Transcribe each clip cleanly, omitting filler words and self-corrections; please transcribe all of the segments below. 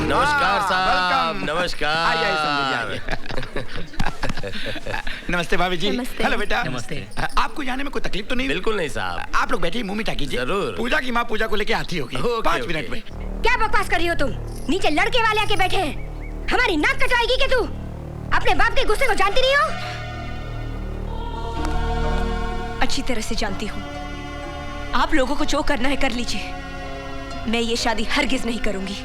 नमस्कार साहब, नमस्कार। आइए आइए। नमस्ते भाभी जी। हेलो बेटा। नमस्ते। आपको जाने में कोई तकलीफ तो नहीं? बिल्कुल नहीं साहब। आप लोग बैठिए, मुंह मीठा कीजिए। जरूर। पूजा की माँ पूजा को लेके आती होगी। 5 मिनट में। क्या बकवास कर रही हो तुम? नीचे लड़के वाले आके बैठे हैं, हमारी नाक कटवाएगी क्या तू? अपने बाप के गुस्से को जानती नहीं हो? अच्छी तरह से जानती हूँ। आप लोगों को जो करना है कर लीजिए, मैं ये शादी हरगिज नहीं करूंगी।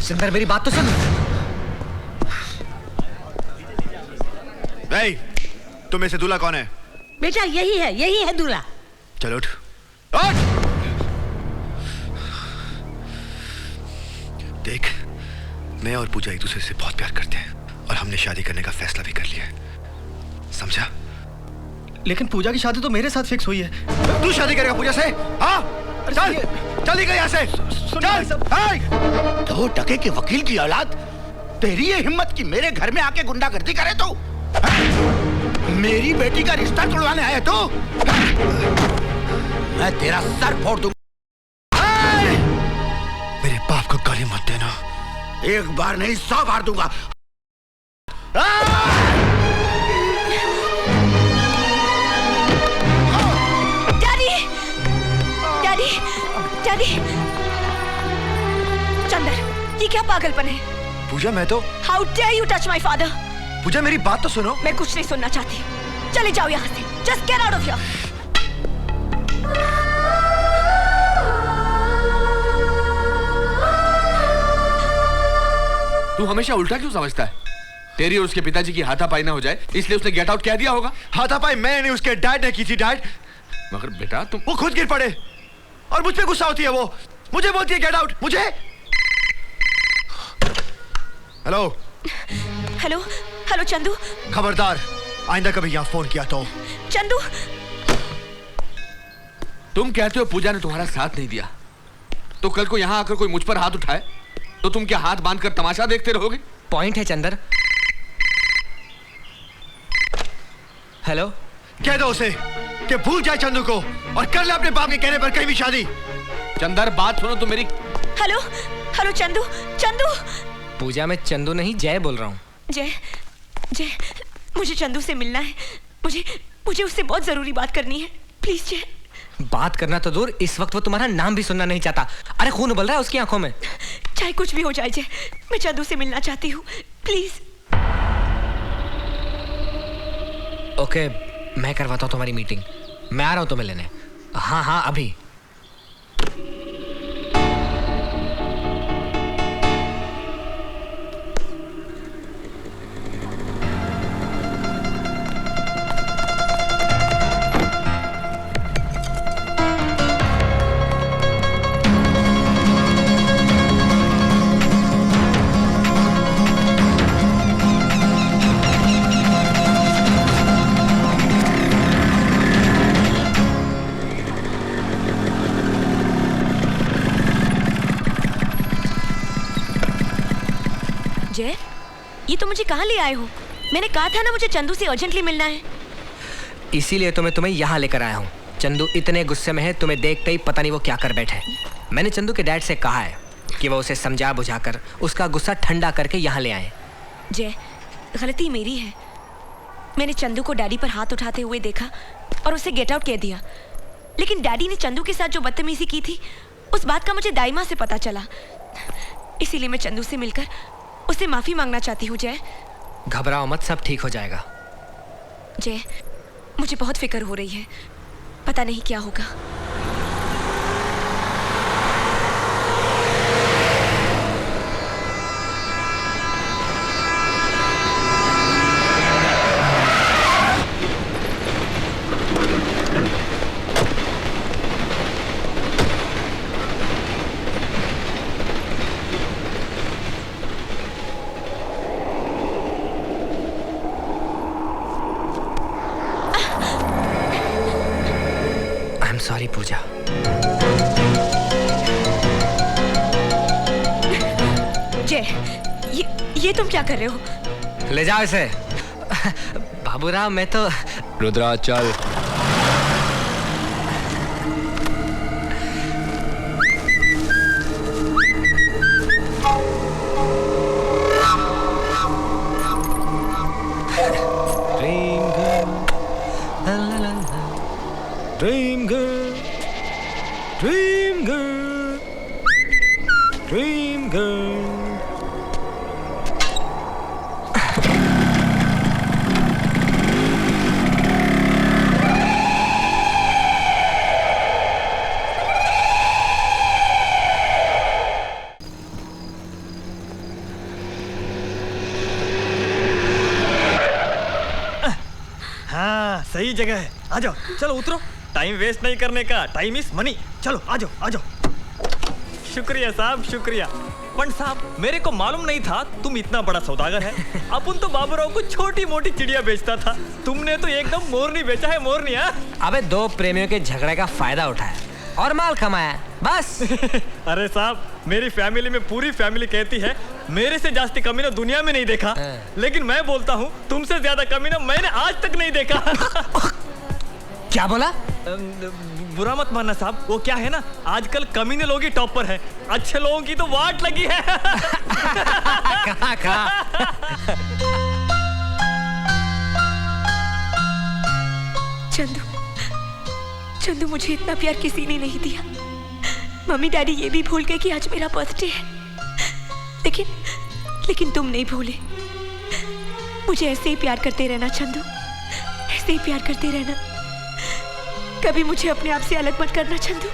सुंदर, मेरी बात तो सुन। तुम में से दूल्हा कौन है? बेटा यही है दूल्हा। चलो उठ। देख, मैं और पूजा एक दूसरे से बहुत प्यार करते हैं और हमने शादी करने का फैसला भी कर लिया है, समझा? लेकिन पूजा की शादी तो मेरे साथ फिक्स हुई है। तू शादी करेगा पूजा से? हाँ, चल चली गई यहाँ से। चल। 2 टके के वकील की औलाद, तेरी ये हिम्मत कि मेरे घर में आके गुंडागर्दी करे तू? मेरी बेटी का रिश्ता तोड़वाने आया तू? मैं तेरा सर फोड़ दूंगा। मेरे बाप को गाली मत देना। एक बार नहीं 100 बार दूंगा। डैडी, चंदर, ये क्या पागलपन है? पूजा, मैं तो। How dare you touch my father? पूजा, मेरी बात तो सुनो। मैं कुछ नहीं सुनना चाहती। चले जाओ यहाँ से। Just get out of here. तू हमेशा उल्टा क्यों समझता है? तेरी और उसके पिताजी की हाथापाई ना हो जाए इसलिए उसने गेट आउट कह दिया होगा। हाथापाई मैं नहीं, उसके डैड ने की थी। डैड, मगर बेटा तुम। वो खुद गिर पड़े और मुझ पे गुस्सा होती है। वो मुझे बोलती है गेट आउट। मुझे। Hello hello Chandu. खबरदार, आइंदा कभी यहाँ फोन किया तो। चंदू, तुम कहते हो पूजा ने तुम्हारा साथ नहीं दिया, तो कल को यहाँ आकर कोई मुझ पर हाथ उठाए तो तुम क्या हाथ बांधकर तमाशा देखते रहोगे? पॉइंट है चंदर। हेलो, कह दो उसे कि भूल जाए चंदू को और कर ले अपने बाप के कहने पर कहीं भी शादी। चंदर, बात सुनो तो मेरी। हेलो चंदू। पूजा, मैं चंदू नहीं जय बोल रहा हूँ। जय, मुझे चंदू से मिलना है। मुझे उससे बहुत जरूरी बात करनी है। प्लीज जय। बात करना तो दूर, इस वक्त वो तुम्हारा नाम भी सुनना नहीं चाहता। अरे खून उबल रहा है उसकी आंखों में। चाहे कुछ भी हो जाए जय, मैं चंदू से मिलना चाहती हूँ, प्लीज। ओके, मैं करवाता हूँ तुम्हारी मीटिंग। मैं आ रहा हूँ तुम्हें लेने। हाँ अभी। जय, ये तो मुझे कहाँ ले आए हो? मैंने कहा था ना मुझे चंदू से अर्जेंटली मिलना है। इसीलिए तो मैं तुम्हें यहाँ लेकर आया हूँ। चंदू इतने गुस्से में है, तुम्हें देखते ही पता नहीं वो क्या कर बैठे। मैंने चंदू के डैड से कहा है कि वो उसे समझा बुझाकर उसका गुस्सा ठंडा करके यहाँ ले आए। जय, गलती मेरी है। मैंने चंदू को डैडी पर हाथ उठाते हुए देखा और उसे गेट आउट कह दिया। लेकिन डैडी ने चंदू के साथ जो बदतमीजी की थी, उस बात का मुझे दाइमा से पता चला। इसीलिए मैं चंदू से मिलकर उससे माफी मांगना चाहती हूँ। जय, घबराओ मत, सब ठीक हो जाएगा। जय, मुझे बहुत फिक्र हो रही है, पता नहीं क्या होगा। सॉरी पूजा। जय, ये तुम क्या कर रहे हो? ले जाओ इसे। बाबूराव, मैं तो। रुद्रा चल। Dream girl. हाँ सही जगह है, आ जाओ, चलो उतरो। टाइम वेस्ट नहीं करने का, टाइम इज मनी। चलो आ जाओ आ जाओ। शुक्रिया साहब शुक्रिया। पंड साहब मेरे को मालूम नहीं था तुम इतना बड़ा सौदागर है। अपन तो बाबूराव को छोटी मोटी चिड़िया बेचता था, तुमने तो एकदम मोरनी बेचा है, मोरनी। अबे दो प्रेमियों के झगड़े का फायदा उठाया और माल कमाया बस। अरे साहब मेरी फैमिली में पूरी फैमिली कहती है मेरे से जास्ती कमीना दुनिया में नहीं देखा, लेकिन मैं बोलता हूँ तुमसे ज्यादा कमीना मैंने आज तक नहीं देखा। क्या बोला? बुरा मत मानना साहब, वो क्या है ना, आजकल कमीने लोग ही टॉप पर हैं, अच्छे लोगों की तो वाट लगी है। कहाँ? चंदू मुझे इतना प्यार किसी ने नहीं दिया। मम्मी डैडी ये भी भूल गए कि आज मेरा बर्थडे है, लेकिन तुम नहीं भूले। मुझे ऐसे ही प्यार करते रहना चंदू, ऐसे ही प्यार करते रहना। कभी मुझे अपने आप से अलग मत करना चंदू।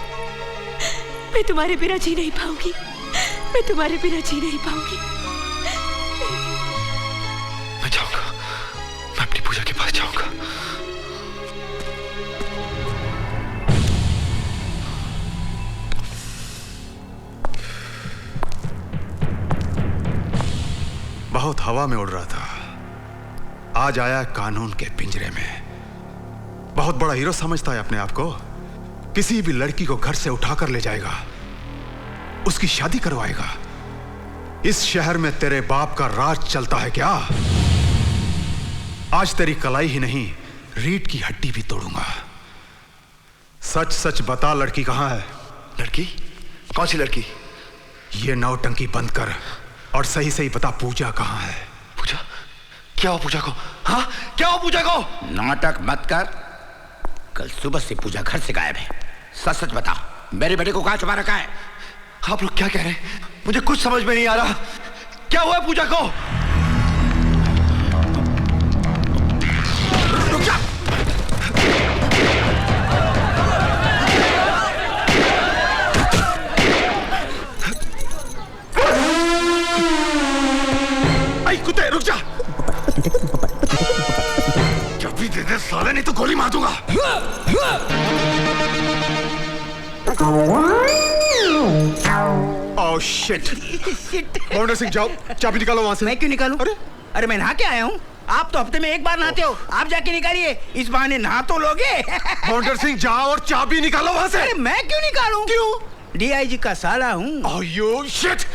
मैं तुम्हारे बिना जी नहीं पाऊंगी, मैं तुम्हारे बिना जी नहीं पाऊंगी। मैं जाऊंगा, मैं अपनी पूजा के पास जाऊंगा। बहुत हवा में उड़ रहा था, आज आया कानून के पिंजरे में। बहुत बड़ा हीरो समझता है अपने आप को, किसी भी लड़की को घर से उठाकर ले जाएगा, उसकी शादी करवाएगा। इस शहर में तेरे बाप का राज चलता है क्या? आज तेरी कलाई ही नहीं, रीढ़ की हड्डी भी तोड़ूंगा। सच सच बता, लड़की कहां है? लड़की? कौन सी लड़की? ये नौटंकी बंद कर और सही सही बता, पूजा कहां है? पूजा? क्या हो पूजा को? हाँ क्या हो पूजा को? नाटक मत कर, कल सुबह से पूजा घर से गायब है। सच सच बता, मेरे बेटे को कहां छुपा रखा है? आप लोग क्या कह रहे हैं? मुझे कुछ समझ में नहीं आ रहा। क्या हुआ पूजा को? रुक जा। आई कुत्ते, रुक जा। जब भी दे दे साले, नहीं तो गोली मार दूंगा। Oh shit. बाउंडर सिंह जाओ, चाबी निकालो वहां से। मैं क्यों निकालूं? अरे मैं नहा के आया हूँ, आप तो हफ्ते में एक बार नहाते हो, आप जाके निकालिए, इस बहाने नहा तो लोगे। बाउंडर सिंह जाओ और चाबी निकालो वहां से। अरे मैं क्यों निकालूं? क्यों? डीआईजी का साला हूँ। Oh you shit.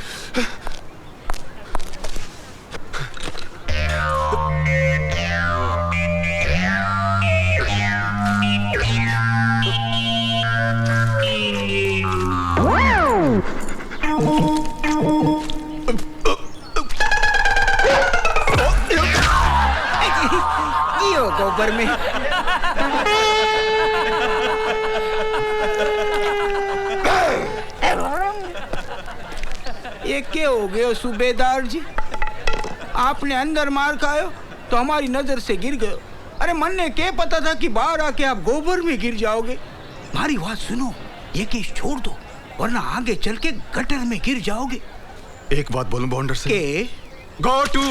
गोबर में। ये क्या हो गए सूबेदार जी? आपने अंदर मार खायो तो हमारी नजर से गिर गए। अरे मन ने क्या पता था कि बाहर आके आप गोबर में गिर जाओगे। हमारी बात सुनो, ये केस छोड़ दो, वरना आगे चल के गटर में गिर जाओगे। एक बात बोलूं बाउंडर सिंह? के go to.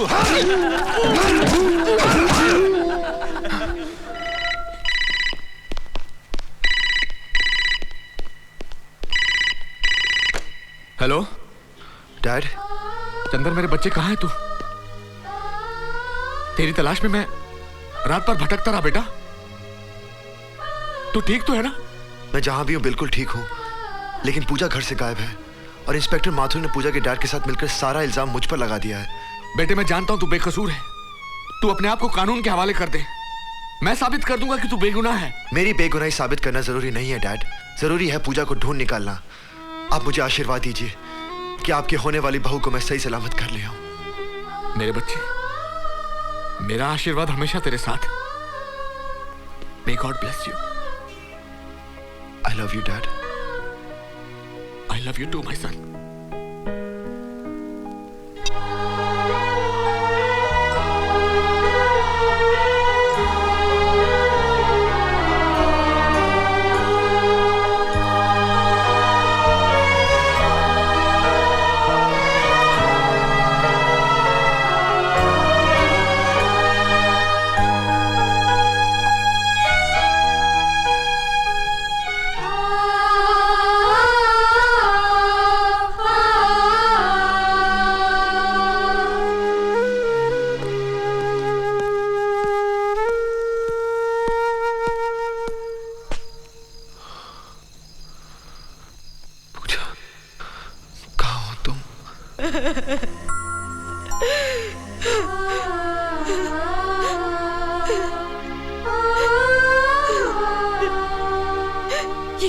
Hello dad. Chander मेरे बच्चे कहाँ हैं? तू? तेरी तलाश में मैं रात भर भटकता रहा बेटा। तू ठीक तो है ना? मैं जहां भी हूं बिल्कुल ठीक हूं, लेकिन पूजा घर से गायब है और इंस्पेक्टर माथुर ने पूजा के डैड के साथ मिलकर सारा इल्जाम मुझ पर लगा दिया है। बेटे मैं जानता हूं तू बेकसूर है, तू अपने आप को कानून के हवाले कर दे। मैं साबित कर दूंगा कि तू बेगुनाह है। मेरी बेगुनाही साबित करना जरूरी नहीं है डैड, जरूरी है पूजा को ढूंढ निकालना। आप मुझे आशीर्वाद दीजिए कि आपके होने वाली बहू को मैं सही सलामत कर ले आऊं। मेरे बच्चे, मेरा आशीर्वाद हमेशा तेरे साथ है। May God bless you. I love you, Dad. I love you too, my son. ये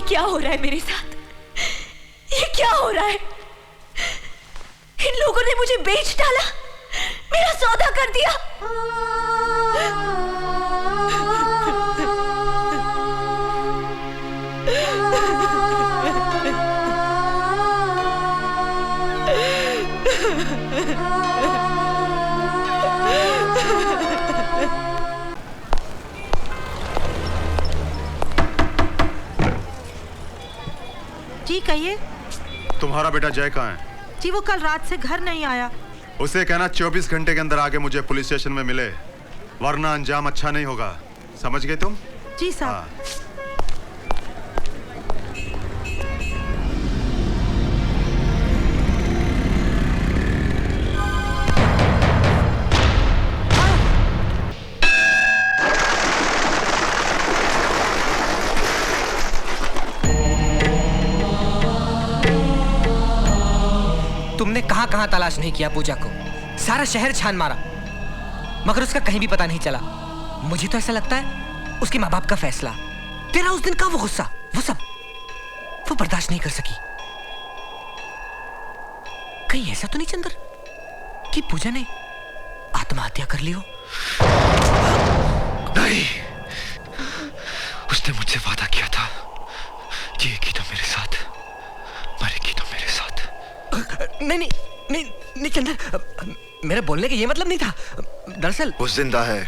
क्या हो रहा है मेरे साथ? ये क्या हो रहा है? इन लोगों ने मुझे बेच डाला, मेरा सौदा कर दिया। जी कहिए। तुम्हारा बेटा जय कहाँ है? जी वो कल रात से घर नहीं आया। उसे कहना 24 घंटे के अंदर आके मुझे पुलिस स्टेशन में मिले, वरना अंजाम अच्छा नहीं होगा। समझ गए तुम? जी साहब। तुमने कहां कहां तलाश नहीं किया पूजा को? सारा शहर छान मारा, मगर उसका कहीं भी पता नहीं चला। मुझे तो ऐसा लगता है उसके माँ बाप का फैसला, तेरा उस दिन का वो गुस्सा, वो सब वो बर्दाश्त नहीं कर सकी। कहीं ऐसा तो नहीं चंदर कि पूजा ने आत्महत्या कर ली हो? नहीं, उसने मुझसे वादा किया था, जिएगी तो मेरे साथ, मरेगी तो मेरे साथ। नहीं नहीं नहीं नहीं चंदर, मेरे बोलने का ये मतलब नहीं था। दरअसल वो जिंदा है,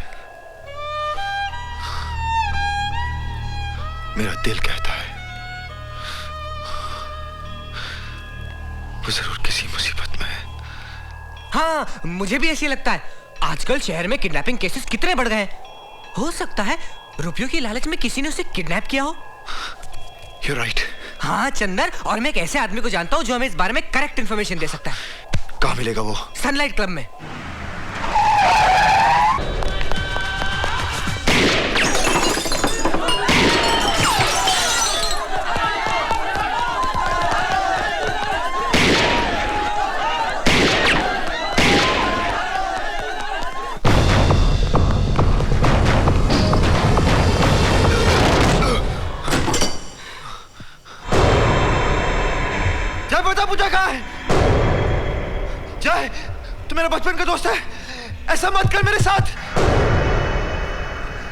मेरा दिल कहता है वो जरूर किसी मुसीबत में है। हाँ, मुझे भी ऐसे लगता है। आजकल शहर में किडनैपिंग केसेस कितने बढ़ गए हैं। हो सकता है रुपयों की लालच में किसी ने उसे किडनैप किया हो। You're right. हाँ चंदर, और मैं एक ऐसे आदमी को जानता हूँ जो हमें इस बारे में करेक्ट इन्फॉर्मेशन दे सकता है। कहाँ मिलेगा वो? सनलाइट क्लब में। जय, बता पूजा कहाँ है? जय, तू मेरा बचपन का दोस्त है, ऐसा मत कर मेरे साथ।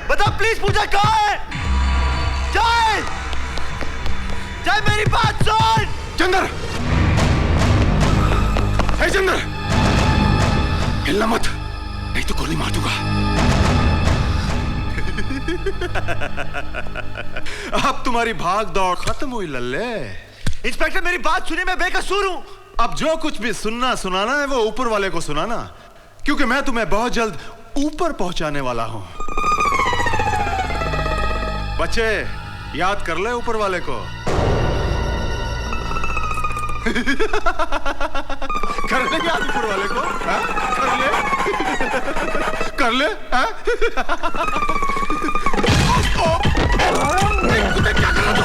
बता प्लीज पूजा कहाँ है? जय, जय मेरी बात सुन। चंदर, हे चंदर, हिलना मत, नहीं तो गोली मार दूंगा। अब तुम्हारी भाग दौड़ खत्म हुई लल्ले। इंस्पेक्टर मेरी बात सुनिए, मैं बेकसूर हूं। अब जो कुछ भी सुनना सुनाना है वो ऊपर वाले को सुनाना, क्योंकि मैं तुम्हें बहुत जल्द ऊपर पहुंचाने वाला हूं। बच्चे याद कर ले ऊपर वाले को। कर ले याद ऊपर वाले को, हा? कर ले हा? क्या कर रहा तू?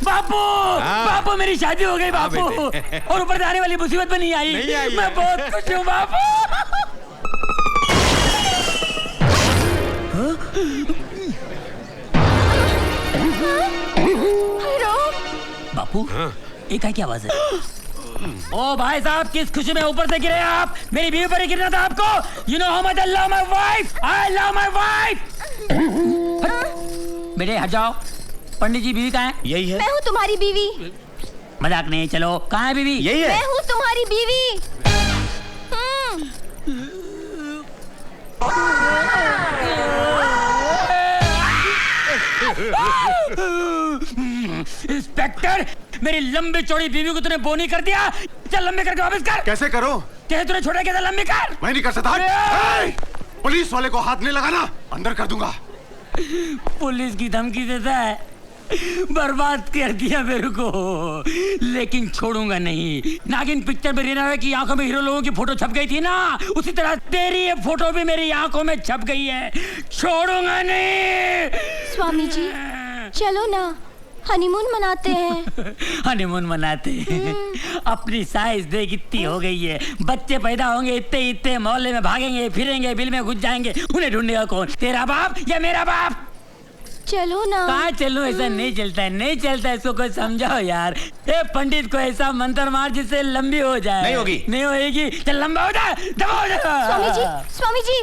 बापू, बापू मेरी शादी हो गई बापू, और ऊपर से आने वाली मुसीबत में नहीं आई। मैं बहुत खुश हूँ बापू। बापू, ये क्या की आवाज है? ओ भाई साहब, किस खुशी में ऊपर से गिरे आप? मेरी बीवी पर ही गिरना था आपको। You know how much I love my wife. I love my wife. बेटे हट जाओ। पंडित जी, बीवी कहाँ है? यही है। मैं हूँ तुम्हारी बीवी। मजाक नहीं, चलो। कहाँ है बीवी? यही है। मैं हूँ तुम्हारी बीवी। इंस्पेक्टर, मेरी लंबी चौड़ी बीवी को तूने बोनी कर दिया। चल लंबी करके वापस कर। कैसे करो? कैसे तूने छोड़ा? कैसे लंबी कर? मैं नहीं कर सकता। पुलिस वाले को हाथ नहीं लगाना, अंदर कर दूंगा। पुलिस की धमकी देता है? बर्बाद कर दिया मेरे को, लेकिन छोड़ूंगा नहीं। नागिन पिक्चर में रीना की आंखों में हीरो लोगों की फोटो छप गई थी ना, उसी तरह तेरी ये फोटो भी मेरी आंखों में छप गई है। छोड़ूंगा नहीं। स्वामी जी चलो ना, हनीमून मनाते हैं। हनीमून मनाते हैं। अपनी साइज देख इतनी हो गई है, बच्चे पैदा होंगे इतने इतने, मोहल्ले में भागेंगे फिरेंगे, बिल में घुस जाएंगे, उन्हें ढूंढेगा कौन, तेरा बाप या मेरा बाप? चलो ना। कहाँ चलूं? ऐसा नहीं चलता है, नहीं चलता है, इसको कोई समझाओ यार। ए पंडित को ऐसा मंत्र मार जिससे लंबी हो जाए। नहीं होगी। नहीं होगी, चल लंबा हो जा, दबा हो जा। स्वामी जी